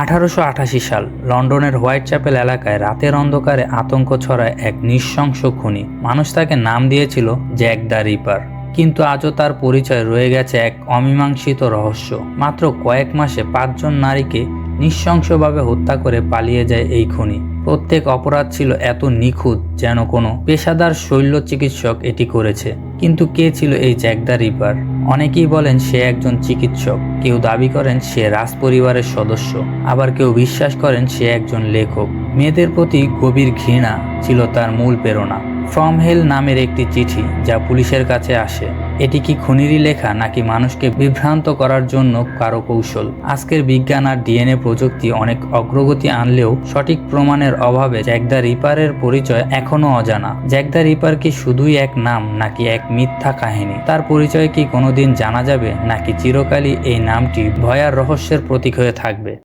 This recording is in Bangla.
1888 সাল লন্ডনের হোয়াইট চ্যাপেল এলাকায় রাতের অন্ধকারে আতঙ্ক ছড়ায় এক নৃশংস খুনি। মানুষ তাকে নাম দিয়েছিল জ্যাক দ্য রিপার। কিন্তু আজও তার পরিচয় রয়ে গেছে এক অমীমাংসিত রহস্য। মাত্র কয়েক মাসে 5 জন নারীকে নৃশংসভাবে হত্যা করে পালিয়ে যায় এই খুনি। প্রত্যেক অপরাধ ছিল এত নিখুঁত যেন কোনো পেশাদার শল্য চিকিৎসক এটি করেছে। কিন্তু কে ছিল এই জ্যাক দ্য রিপার? অনেকেই বলেন সে একজন চিকিৎসক, কেউ দাবি করেন সে রাজ পরিবারের সদস্য, আবার কেউ বিশ্বাস করেন সে একজন লেখক। মেয়েদের প্রতি গভীর ঘৃণা ছিল তার মূল প্রেরণা। ফ্রম হেল নামের একটি চিঠি যা পুলিশের কাছে আসে। এটি কি খুনিরই লেখা, নাকি মানুষকে বিভ্রান্ত করার জন্য কারো কৌশল? আজকের বিজ্ঞান আর ডিএনএ প্রযুক্তি অনেক অগ্রগতি আনলেও সঠিক প্রমাণের অভাবে জ্যাক দ্য রিপারের পরিচয় এখনো অজানা। জ্যাক দ্য রিপার কি শুধুই এক নাম, নাকি এক মিথ্যা কাহিনী? তার পরিচয় কি কোনোদিন জানা যাবে, নাকি চিরকালই এই নামটি ভয়ার রহস্যের প্রতীক হয়ে থাকবে?